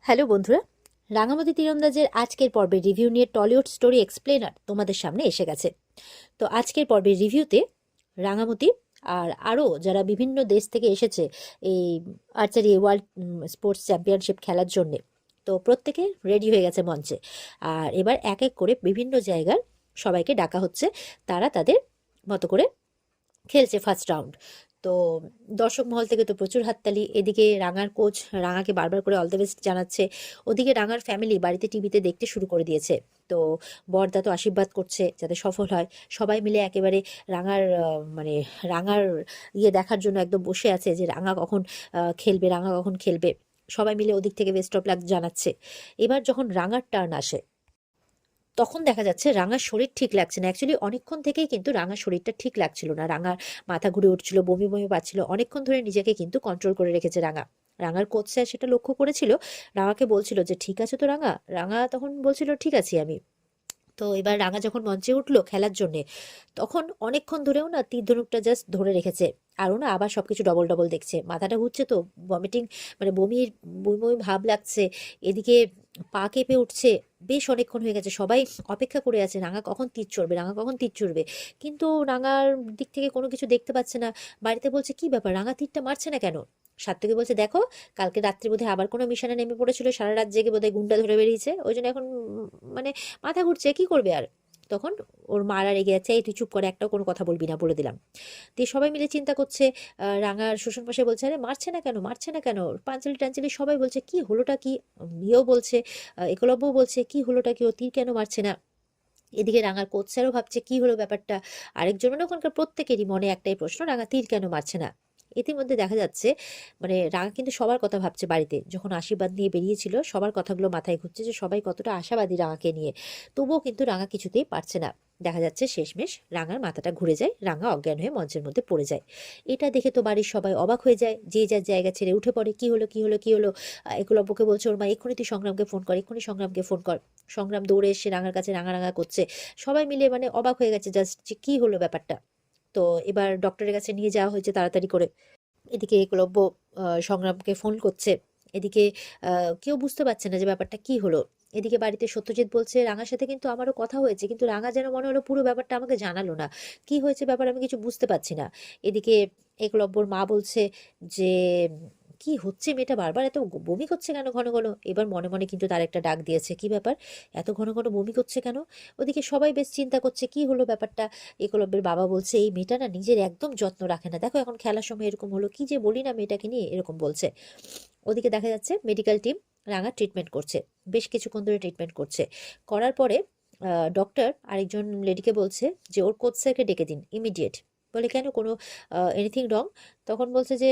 Hello বন্ধুরা, রাঙামাটি তীরন্দাজের আজকের পর্বের রিভিউ নিয়ে টলিউড স্টোরি এক্সপ্লেনার তোমাদের সামনে এসে গেছে। তো আজকের পর্বের রিভিউতে রাঙামাটি আর আরও যারা বিভিন্ন দেশ থেকে এসেছে এই আর্চারি ওয়ার্ল্ড স্পোর্টস চ্যাম্পিয়নশিপ খেলার জন্যে, তো প্রত্যেকে রেডি হয়ে গেছে মঞ্চে। আর এবার এক এক করে বিভিন্ন জায়গার সবাইকে ডাকা হচ্ছে, তারা তাদের মতো করে খেলছে ফার্স্ট রাউন্ড। তো দর্শক মহল থেকে তো প্রচুর হাততালি, এদিকে রাঙার কোচ রাঙাকে বারবার করে অল দ্য বেস্ট জানাচ্ছে, ওদিকে রাঙার ফ্যামিলি বাড়িতে টিভিতে দেখতে শুরু করে দিয়েছে। তো বরদা তো আশীর্বাদ করছে যাতে সফল হয়, সবাই মিলে একেবারে রাঙার মানে রাঙার দেখার জন্য একদম বসে আছে যে রাঙা কখন খেলবে, রাঙা কখন খেলবে। সবাই মিলে ওদিক থেকে বেস্ট অফ লাক জানাচ্ছে। এবার যখন রাঙার টার্ন আসে তখন দেখা যাচ্ছে রাঙার শরীর ঠিক লাগছে না। অ্যাকচুয়ালি অনেকক্ষণ থেকেই কিন্তু রাঙার শরীরটা ঠিক লাগছিল না, রাঙার মাথা ঘুরে উঠছিল, বমি বমি পাচ্ছিল, অনেকক্ষণ ধরে নিজেকে কিন্তু কন্ট্রোল করে রেখেছে রাঙা। রাঙার কোচ স্যার সেটা লক্ষ্য করেছিল, রাঙাকে বলছিল যে ঠিক আছে তো রাঙা, রাঙা তখন বলছিল ঠিক আছি আমি। তো এবার রাঙা যখন মঞ্চে উঠলো খেলার জন্যে, তখন অনেকক্ষণ ধরেও না তীর ধনুকটা জাস্ট ধরে রেখেছে। আরও না আবার সবকিছু ডবল ডবল দেখছে, মাথাটা ঘুরছে, তো ভমিটিং মানে বমির বমি বমি ভাব লাগছে, এদিকে পা কেঁপে উঠছে। বেশ অনেকক্ষণ হয়ে গেছে, সবাই অপেক্ষা করে আছে রাঙা কখন তীর চড়বে, রাঙা কখন তীর চড়বে, কিন্তু রাঙার দিক থেকে কোনো কিছু দেখতে পাচ্ছে না। বাড়িতে বলছে কি ব্যাপার, রাঙা তীরটা মারছে না কেন? সাত্তকে বলছে দেখো, কালকে রাত্রি বোধহয় আবার কোনো মিশনে নেমে পড়েছিল, সারা রাত জেগে বোধহয় গুন্ডা ধরে বেরিয়েছে, ওই জন্য এখন মানে মাথা ঘুরছে, কি করবে আর। তখন ওর মারা রেগে যাচ্ছে, এই তুই চুপ করে, একটাও কোনো কথা বলবি না বলে দিলাম। দিয়ে সবাই মিলে চিন্তা করছে। রাঙার শ্বশুর মশাই বলছে আরে মারছে না কেন, মারছে না কেন, পাঞ্চালি টাঞ্চালি সবাই বলছে কি হলোটা কি। ইয়েও বলছে, একলব্যও বলছে কি হলোটা কি, ও তীর কেন মারছে না। এদিকে রাঙার কোচ স্যারও ভাবছে কি হলো ব্যাপারটা। আরেকজনের ওখানকার প্রত্যেকেরই মনে একটাই প্রশ্ন, রাঙা তীর কেন মারছে না। ইতিমধ্যে দেখা যাচ্ছে মানে রাঙা কিন্তু সবার কথা ভাবছে, বাড়িতে যখন আশীর্বাদ নিয়ে বেরিয়েছিল সবার কথাগুলো মাথায় ঘুরছে যে সবাই কতটা আশাবাদী রাঙাকে নিয়ে। তবুও কিন্তু রাঙা কিছুতেই পারছে না। দেখা যাচ্ছে শেষমেশ রাঙার মাথাটা ঘুরে যায়, রাঙা অজ্ঞান হয়ে মঞ্চের মধ্যে পড়ে যায়। এটা দেখে তো বাড়ির সবাই অবাক হয়ে যায়, যে যার জায়গা ছেড়ে উঠে পড়ে, কি হলো কি হলো কি হলো। একলব্যকে বলছে ওর মা এক্ষুনি তুই সংগ্রামকে ফোন কর, এক্ষুনি সংগ্রামকে ফোন কর। সংগ্রাম দৌড়ে এসে রাঙার কাছে রাঙা রাঙা করছে। সবাই মিলে মানে অবাক হয়ে গেছে জাস্ট যে কি হলো ব্যাপারটা। তো এবার ডক্টরের কাছে নিয়ে যাওয়া হয়েছে তাড়াতাড়ি করে। এদিকে একলব্য সংগ্রামকে ফোন করছে, এদিকে কেউ বুঝতে পারছে না যে ব্যাপারটা কি হলো। এদিকে বাড়িতে সত্যজিৎ বলছে রাঙার সাথে কিন্তু আমারও কথা হয়েছে, কিন্তু রাঙা যেন মনে হলো পুরো ব্যাপারটা আমাকে জানালো না, কি হয়েছে ব্যাপার আমি কিছু বুঝতে পারছি না। এদিকে একলব্যর মা বলছে যে কি হচ্ছে, মেয়েটা বারবার এত বমি করছে কেন ঘন ঘন। এবার মনে মনে কিন্তু তার একটা ডাক দিয়েছে, কি ব্যাপার এত ঘন ঘন বমি করছে কেন। ওদিকে সবাই বেশ চিন্তা করছে কি হলো ব্যাপারটা। একলব্যের বাবা বলছে এই মেয়েটা না নিজের একদম যত্ন রাখে না, দেখো এখন খেলার সময় এরকম হলো, কি যে বলি না মেয়েটাকে নিয়ে, এরকম বলছে। ওদিকে দেখা যাচ্ছে মেডিকেল টিম রাঙা ট্রিটমেন্ট করছে, বেশ কিছুক্ষণ ধরে ট্রিটমেন্ট করছে। করার পরে ডক্টর আরেকজন লেডিকে বলছে যে ওর কোচ স্যারকে ডেকে দিন ইমিডিয়েট। বলে কেন, কোনো এনিথিং রং? তখন বলছে যে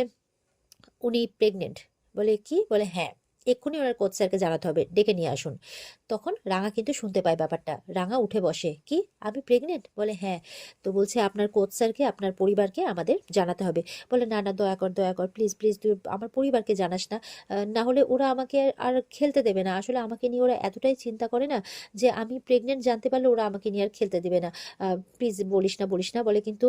উনি প্রেগনেন্ট। বলে কি, বলে হ্যাঁ, এক্ষুনি ওনার কোচ স্যারকে জানাতে হবে, ডেকে নিয়ে আসুন। তখন রাঙা কিন্তু শুনতে পায় ব্যাপারটা, রাঙা উঠে বসে, কি আমি প্রেগনেন্ট? বলে হ্যাঁ। তো বলছে আপনার কোচ স্যারকে আপনার পরিবারকে আমাদের জানাতে হবে। বলে না না, দয়া কর দয়া কর, প্লিজ প্লিজ তুই আমার পরিবারকে জানাস না, না হলে ওরা আমাকে আর খেলতে দেবে না। আসলে আমাকে নিয়ে ওরা এতটাই চিন্তা করে না যে আমি প্রেগনেন্ট জানতে পারলে ওরা আমাকে নিয়ে আর খেলতে দেবে না। প্লিজ বলিস না বলিস না। বলে কিন্তু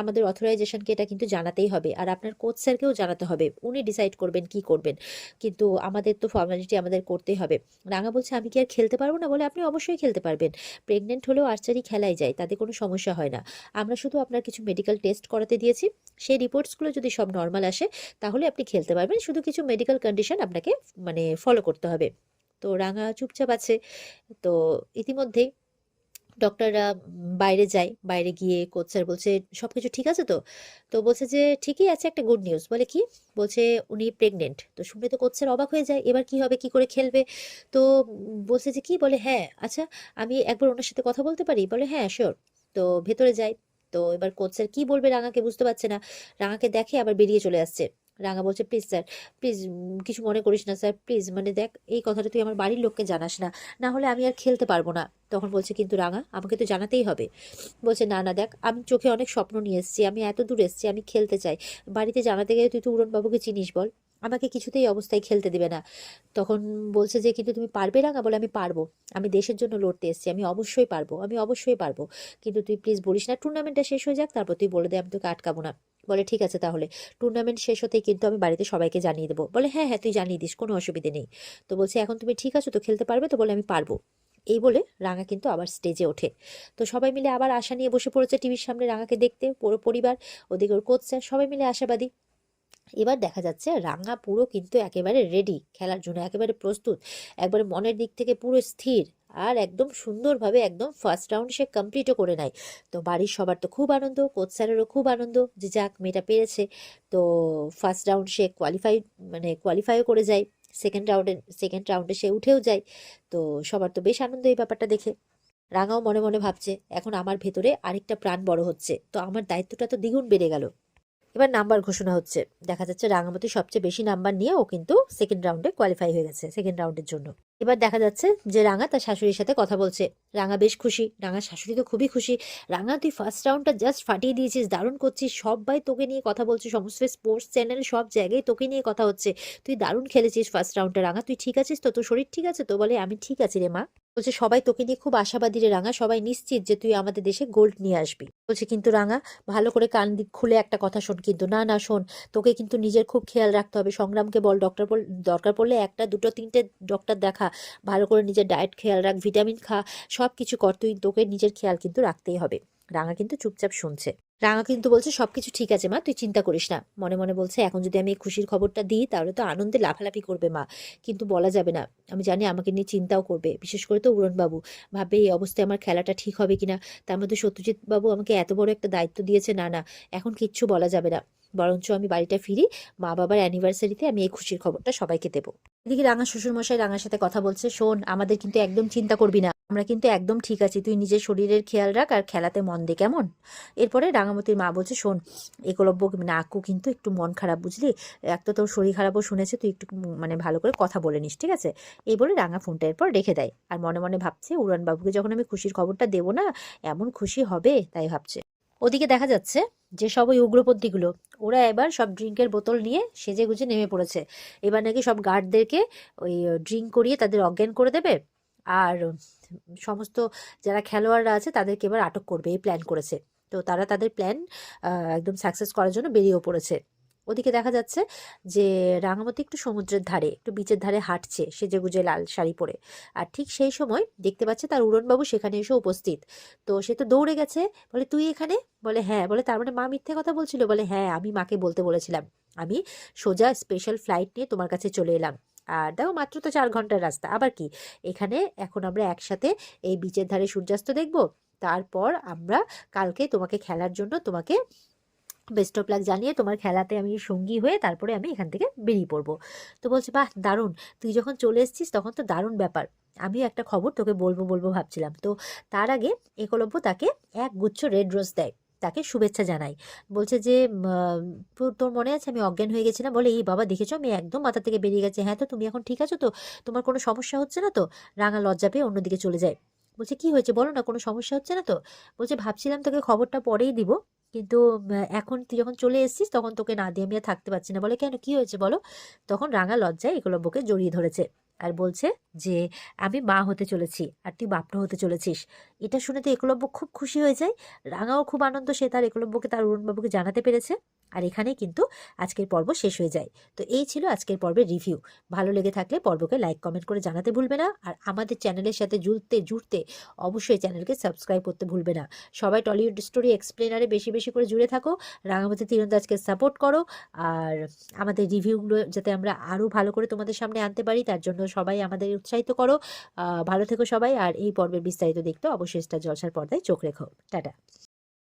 আমাদের অথরাইজেশনকে এটা কিন্তু জানাতেই হবে, আর আপনার কোচ স্যারকেও জানাতে হবে, উনি ডিসাইড করবেন কি করবেন, কিন্তু আমাদের তো ফর্মালিটি আমাদের করতেই হবে। রাঙা বলছে আমি কি আর খেলতে পারবো না? বলে আপনি অবশ্যই খেলতে পারবেন, প্রেগনেন্ট হলেও আর্চারি খেলাই যায়, তাতে কোনো সমস্যা হয় না। আমরা শুধু আপনার কিছু মেডিকেল টেস্ট করাতে দিয়েছি, সেই রিপোর্টসগুলো যদি সব নর্মাল আসে তাহলে আপনি খেলতে পারবেন, শুধু কিছু মেডিকেল কন্ডিশন আপনাকে মানে ফলো করতে হবে। তো রাঙা চুপচাপ আছে। তো ইতিমধ্যেই ডক্টররা বাইরে যায়, বাইরে গিয়ে কোচ স্যার বলছে সবকিছু ঠিক আছে তো? তো বলছে যে ঠিকই আছে, একটা গুড নিউজ। বলে কি? বলছে উনি প্রেগনেন্ট। তো শুনে তো কোচ স্যার অবাক হয়ে যায়, এবার কি হবে, কি করে খেলবে। তো বলছে যে কি, বলে হ্যাঁ আচ্ছা আমি একবার ওনার সাথে কথা বলতে পারি? বলে হ্যাঁ শিওর। তো ভেতরে যায়। তো এবার কোচ স্যার কি বলবে রাঙাকে বুঝতে পারছে না, রাঙাকে দেখে আবার বেরিয়ে চলে আসছে। রাঙা বলছে প্লিজ স্যার, প্লিজ কিছু মনে করিস না স্যার, প্লিজ মানে দেখ এই কথাটা তুই আমার বাড়ির লোককে জানাস না, না হলে আমি আর খেলতে পারবো না। তখন বলছে কিন্তু রাঙা আমাকে তো জানাতেই হবে। বলছে না না দেখ, আমি চোখে অনেক স্বপ্ন নিয়ে এসেছি, আমি এত দূর এসেছি, আমি খেলতে চাই। বাড়িতে জানাতে গেলে তুই তো উড়নবাবুকে চিনিস, বল আমাকে কিছুতেই এই অবস্থায় খেলতে দিবে না। তখন বলছে যে কিন্তু তুমি পারবে রাঙা? বলে আমি পারবো, আমি দেশের জন্য লড়তে এসেছি, আমি অবশ্যই পারবো, আমি অবশ্যই পারবো, কিন্তু তুই প্লিজ বলিস না, টুর্নামেন্টটা শেষ হয়ে যাক তারপর তুই বলে দে, আমি তোকে আটকাবো না। বলে ঠিক আছে তাহলে টুর্নামেন্ট শেষ হতেই কিন্তু আমি বাড়িতে সবাইকে জানিয়ে দেবো। বলে হ্যাঁ হ্যাঁ তুই জানিয়ে দিস, কোনো অসুবিধে নেই। তো বলছে এখন তুমি ঠিক আছো তো, খেলতে পারবে তো? বলে আমি পারবো। এই বলে রাঙা কিন্তু আবার স্টেজে ওঠে। তো সবাই মিলে আবার আশা নিয়ে বসে পড়েছে টিভির সামনে রাঙাকে দেখতে, পুরো পরিবার, ওদিকে ওর কোচ স্যার, সবাই মিলে আশাবাদী। এবার দেখা যাচ্ছে রাঙা পুরো কিন্তু একেবারে রেডি খেলার জন্য, একেবারে প্রস্তুত, একবারে মনের দিক থেকে পুরো স্থির, আর একদম সুন্দরভাবে একদম ফার্স্ট রাউন্ড সে কমপ্লিটও করে নেয়। তো বাড়ির সবার তো খুব আনন্দ, কোচ স্যারেরও খুব আনন্দ যে যাক মেয়েটা পেরেছে। তো ফার্স্ট রাউন্ড সে কোয়ালিফাইও করে যায়, সেকেন্ড রাউন্ডে সে উঠেও যায়। তো সবার তো বেশ আনন্দ এই ব্যাপারটা দেখে। রাঙাও মনে মনে ভাবছে এখন আমার ভেতরে আরেকটা প্রাণ বড় হচ্ছে, তো আমার দায়িত্বটা তো দ্বিগুণ বেড়ে গেল। এবার নাম্বার ঘোষণা হচ্ছে, দেখা যাচ্ছে রাঙামাটি সবচেয়ে বেশি নাম্বার নিয়ে ও কিন্তু সেকেন্ড রাউন্ডে কোয়ালিফাই হয়ে গেছে, সেকেন্ড রাউন্ডের জন্য। এবার দেখা যাচ্ছে যে রাঙা তার শাশুড়ির সাথে কথা বলছে। রাঙা বেশ খুশি, রাঙার শাশুড়ি তো খুবই খুশি। রাঙা তুই ফার্স্ট রাউন্ডটা জাস্ট ফাটিয়ে দিয়েছিস, দারুণ করছিস, সবাই তোকে নিয়ে কথা বলছে, সমস্ত স্পোর্টস চ্যানেল সব জায়গায় তোকে নিয়ে কথা হচ্ছে, তুই দারুণ খেলেছিস ফার্স্ট রাউন্ডটা। রাঙা তুই ঠিক আছিস তো, তোর শরীর ঠিক আছে তো? বলে আমি ঠিক আছি রে মা। বলছে সবাই তোকে নিয়ে খুব আশাবাদী রে রাঙা, সবাই নিশ্চিত যে তুই আমাদের দেশে গোল্ড নিয়ে আসবি। বলছে কিন্তু রাঙা ভালো করে কান দিক খুলে একটা কথা শোন, কিন্তু না না শোন, তোকে কিন্তু নিজের খুব খেয়াল রাখতে হবে। সংগ্রামকে বল দরকার পড়লে একটা দুটো তিনটে ডক্টর দেখা, ভালো করে নিজের ডায়েট খেয়াল রাখ, ভিটামিন খা, সব কিছু কর, তোকে নিজের খেয়াল কিন্তু রাখতেই হবে। রাঙা কিন্তু চুপচাপ শুনছে। রাঙা কিন্তু বলছে সবকিছু ঠিক আছে মা, তুই চিন্তা করিস না। মনে মনে বলছে এখন যদি আমি এই খুশির খবরটা দিই তাহলে তো আনন্দে লাফালাফি করবে মা, কিন্তু বলা যাবে না। আমি জানি আমাকে নিয়ে চিন্তাও করবে, বিশেষ করে তো উড়নবাবু ভাববে এই অবস্থায় আমার খেলাটা ঠিক হবে কিনা। তার মধ্যে সত্যজিৎ বাবু আমাকে এত বড় একটা দায়িত্ব দিয়েছে, না না এখন কিচ্ছু বলা যাবে না, বরঞ্চ আমি বাড়িটা ফিরি, মা বাবার অ্যানিভার্সারিতে আমি এই খুশির খবরটা সবাইকে দেবো। এদিকে রাঙা শ্বশুরমশাই রাঙার সাথে কথা বলছে, শোন আমাদের কিন্তু একদম চিন্তা করবি না, আমরা কিন্তু একদম ঠিক আছি, তুই নিজের শরীরের খেয়াল রাখ আর খেলাতে মন দে কেমন। এরপরে রাঙামতির মা বলছে, শোন একলব্য নাকু কিন্তু একটু মন খারাপ বুঝলি, এক তো তোর শরীর খারাপও শুনেছে, তুই একটু ভালো করে কথা বলে নিস ঠিক আছে। এই বলে রাঙা ফোনটা এরপর রেখে দেয়, আর মনে মনে ভাবছে উড়ানবাবুকে যখন আমি খুশির খবরটা দেবো না এমন খুশি হবে, তাই ভাবছে। ওদিকে দেখা যাচ্ছে যে সব ওই উগ্রপন্থীগুলো ওরা এবার সব ড্রিঙ্কের বোতল নিয়ে সেজে গুজে নেমে পড়েছে। এবার নাকি সব গার্ডদেরকে ওই ড্রিঙ্ক করিয়ে তাদের অজ্ঞান করে দেবে, আর সমস্ত যারা খেলোয়াড়রা আছে তাদেরকে এবার আটক করবে, এই প্ল্যান করেছে। তো তারা তাদের প্ল্যান একদম সাকসেস করার জন্য বেরিয়েও পড়েছে। ওদিকে দেখা যাচ্ছে যে রাঙামতি একটু সমুদ্রের ধারে, একটু বিচের ধারে হাঁটছে সেজে গুজে লাল শাড়ি পরে। আর ঠিক সেই সময় দেখতে পাচ্ছে তার উড়নবাবু সেখানে এসে উপস্থিত। তো সে তো দৌড়ে গেছে, বলে তুই এখানে? বলে হ্যাঁ। বলে তার মানে মা মিথ্যে কথা বলছিল? বলে হ্যাঁ আমি মাকে বলতে বলেছিলাম, আমি সোজা স্পেশাল ফ্লাইট নিয়ে তোমার কাছে চলে এলাম। আর দেখো মাত্র তো 4 ঘন্টার রাস্তা, আবার কি এখানে এখন আমরা একসাথে এই বিচের ধারে সূর্যাস্ত দেখব, তারপর আমরা কালকে তোমাকে খেলার জন্য তোমাকে বেস্ট অফ লাক জানিয়ে তোমার খেলাতে আমি সঙ্গী হয়ে তারপরে আমি এখান থেকে বেরিয়ে পড়বো। তো বলছে বাহ দারুণ, তুই যখন চলে এসেছিস তখন তো দারুণ ব্যাপার, আমিও একটা খবর তোকে বলবো বলবো ভাবছিলাম। তো তার আগে একলব্য তাকে এক গুচ্ছ রেড রোজ দেয়, তাকে শুভেচ্ছা জানাই। বলছে যে তোর মনে আছে আমি অজ্ঞান হয়ে গেছিলাম? বলে এই বাবা দেখেছো আমি একদম মাথা থেকে বেরিয়ে গেছে। হ্যাঁ তো তুমি এখন ঠিক আছো তো, তোমার কোনো সমস্যা হচ্ছে না তো? রাঙা লজ্জা পেয়ে অন্যদিকে চলে যায়। বলছে কি হয়েছে বলো না, কোনো সমস্যা হচ্ছে না তো? বলছে ভাবছিলাম তোকে খবরটা পরেই দিব, কিন্তু এখন তুই যখন চলে এসেছিস তখন তোকে না দিয়ে আমি আর থাকতে পারছি না। বলে কেন, কি হয়েছে বলো? তখন রাঙা লজ্জায় একলব্যকে জড়িয়ে ধরেছে আর বলছে যে আমি মা হতে চলেছি আর তুই বাপটা হতে চলেছিস। এটা শুনে তো একলব্য খুব খুশি হয়ে যায়, রাঙাও খুব আনন্দ, সে তার একলব্যকে তার অরুণবাবুকে জানাতে পেরেছে। আর এখানেই কিন্তু আজকের পর্ব শেষ হয়ে যায়। তো এই ছিল আজকের পর্বের রিভিউ। ভালো লেগে থাকলে পর্বকে লাইক কমেন্ট করে জানাতে ভুলবে না, আর আমাদের চ্যানেলের সাথে জুড়তে অবশ্যই চ্যানেলকে সাবস্ক্রাইব করতে ভুলবে না। সবাই টলিউড স্টোরি এক্সপ্লেনারে বেশি বেশি করে জুড়ে থাকো, রাঙামাটি তীরন্দাজকে সাপোর্ট করো, আর আমাদের রিভিউগুলো যাতে আমরা আরও ভালো করে তোমাদের সামনে আনতে পারি তার জন্য সবাই আমাদের উৎসাহিত করো। ভালো থেকো সবাই, আর এই পর্বের বিস্তারিত দেখতে অবশ্যই স্টার জলসার পর্দায় চোখ রেখো। টাটা।